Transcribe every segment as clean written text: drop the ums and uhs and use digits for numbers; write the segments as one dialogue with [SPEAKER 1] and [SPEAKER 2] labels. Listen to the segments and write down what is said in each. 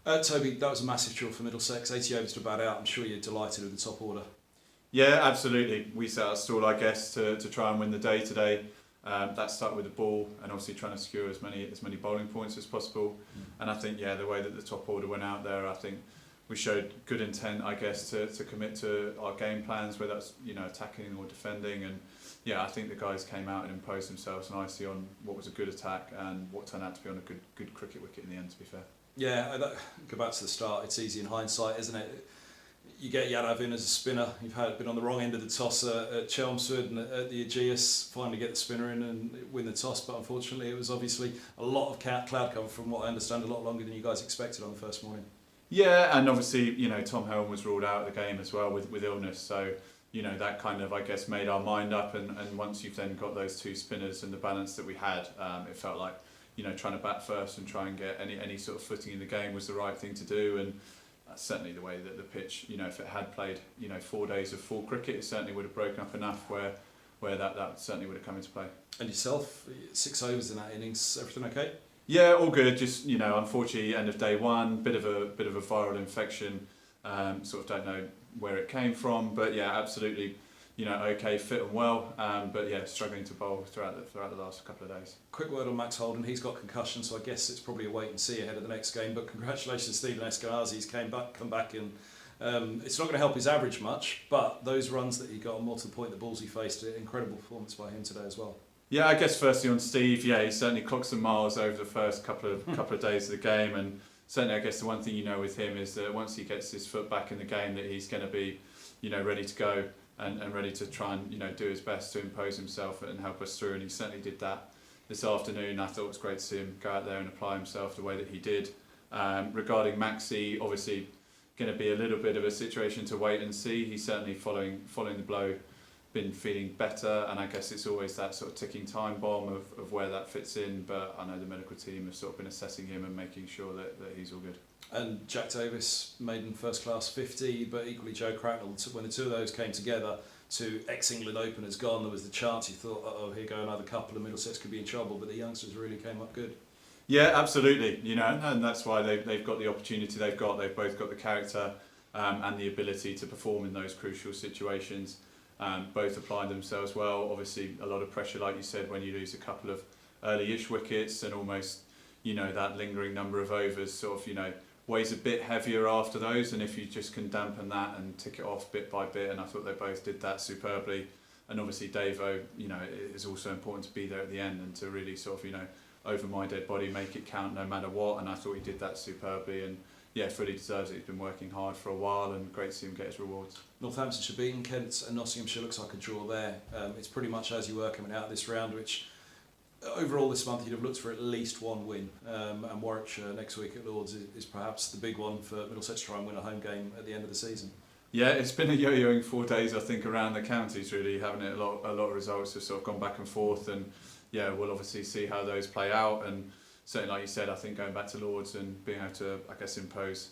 [SPEAKER 1] Toby, that was a massive draw for Middlesex. 80 overs to bat out. I'm sure you're delighted with the top order.
[SPEAKER 2] Yeah, absolutely. We set our stall, I guess, to try and win the day today. That started with the ball and obviously trying to secure as many bowling points as possible. And I think, the way that the top order went out there, I think we showed good intent, I guess, to commit to our game plans, whether that's attacking or defending. And I think the guys came out and imposed themselves nicely on what was a good attack and what turned out to be on a good cricket wicket in the end, to be fair.
[SPEAKER 1] Yeah, go back to the start. It's easy in hindsight, isn't it? You get Yadav in as a spinner. You've been on the wrong end of the toss at Chelmsford and at the Aegeus. Finally get the spinner in and win the toss, but unfortunately it was obviously a lot of cloud cover from what I understand, a lot longer than you guys expected on the first morning.
[SPEAKER 2] Yeah, and obviously Tom Helm was ruled out of the game as well with illness, so that kind of, I guess, made our mind up. And once you've then got those two spinners and the balance that we had, it felt like trying to bat first and try and get any sort of footing in the game was the right thing to do. And that's certainly the way that the pitch, if it had played 4 days of full cricket, it certainly would have broken up enough where that certainly would have come into play.
[SPEAKER 1] And yourself, 6 overs in that innings, everything okay?
[SPEAKER 2] Yeah, all good. Just unfortunately, end of day one, bit of a viral infection. Sort of don't know where it came from, but absolutely, okay, fit and well. But struggling to bowl throughout the last couple of days.
[SPEAKER 1] Quick word on Max Holden. He's got concussion, so I guess it's probably a wait and see ahead of the next game. But congratulations, Stephen Eskenazi. He's come back, and it's not going to help his average much. But those runs that he got, more to the point, the balls he faced, an incredible performance by him today as well. Yeah,
[SPEAKER 2] I guess firstly on Steve, he certainly clocked some miles over the first couple of days of the game, and certainly I guess the one thing with him is that once he gets his foot back in the game, that he's going to be ready to go and ready to try and do his best to impose himself and help us through, and he certainly did that this afternoon. I thought it was great to see him go out there and apply himself the way that he did. Regarding Maxi, obviously going to be a little bit of a situation to wait and see. He's certainly following the blow, been feeling better, and I guess it's always that sort of ticking time bomb of where that fits in, but I know the medical team have sort of been assessing him and making sure that he's all good.
[SPEAKER 1] And Jack Davis made in first class 50, but equally Joe Cracknell, when the two of those came together to ex-England openers gone, there was the chance you thought, here go another couple of Middlesex could be in trouble, but the youngsters really came up good.
[SPEAKER 2] Yeah, absolutely, and that's why they've got the opportunity they've both got the character and the ability to perform in those crucial situations. Both applying themselves well. Obviously a lot of pressure, like you said, when you lose a couple of early-ish wickets, and almost that lingering number of overs sort of weighs a bit heavier after those, and if you just can dampen that and tick it off bit by bit, and I thought they both did that superbly. And obviously Davo, it is also important to be there at the end and to really sort of over my dead body make it count no matter what, and I thought he did that superbly, and fully deserves it. He's been working hard for a while, and great to see him get his rewards.
[SPEAKER 1] Northamptonshire beaten, Kent and Nottinghamshire looks like a draw there. It's pretty much as you were coming out of this round, which overall this month you'd have looked for at least one win. And Warwickshire next week at Lords is perhaps the big one for Middlesex to try and win a home game at the end of the season. Yeah,
[SPEAKER 2] it's been a yo-yoing 4 days, I think, around the counties really, haven't it? A lot of results have sort of gone back and forth, and we'll obviously see how those play out. And certainly, like you said, I think going back to Lords and being able to, I guess, impose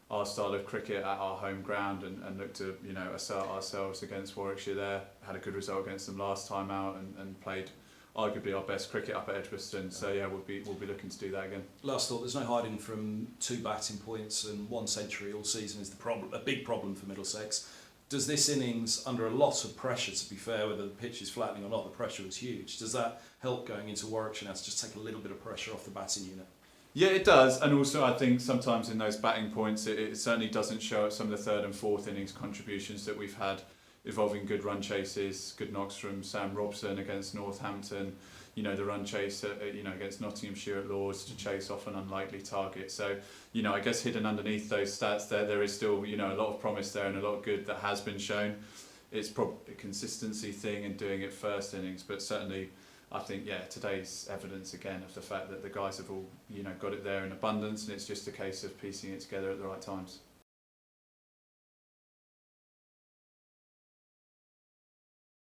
[SPEAKER 2] our style of cricket at our home ground and look to assert ourselves against Warwickshire there. Had a good result against them last time out and played arguably our best cricket up at Edgbaston. So we'll be looking to do that again.
[SPEAKER 1] Last thought: there's no hiding from 2 batting points and 1 century all season is the problem, a big problem for Middlesex. Does this innings, under a lot of pressure, to be fair, whether the pitch is flattening or not, the pressure was huge. Does that help going into Warwickshire now to just take a little bit of pressure off the batting unit?
[SPEAKER 2] Yeah, it does, and also I think sometimes in those batting points it certainly doesn't show up some of the third and fourth innings contributions that we've had, involving good run chases, good knocks from Sam Robson against Northampton, the run chase against Nottinghamshire at Lords to chase off an unlikely target. So I guess hidden underneath those stats there is still a lot of promise there and a lot of good that has been shown. It's probably a consistency thing and doing it first innings, but certainly I think today's evidence again of the fact that the guys have all got it there in abundance, and it's just a case of piecing it together at the right times.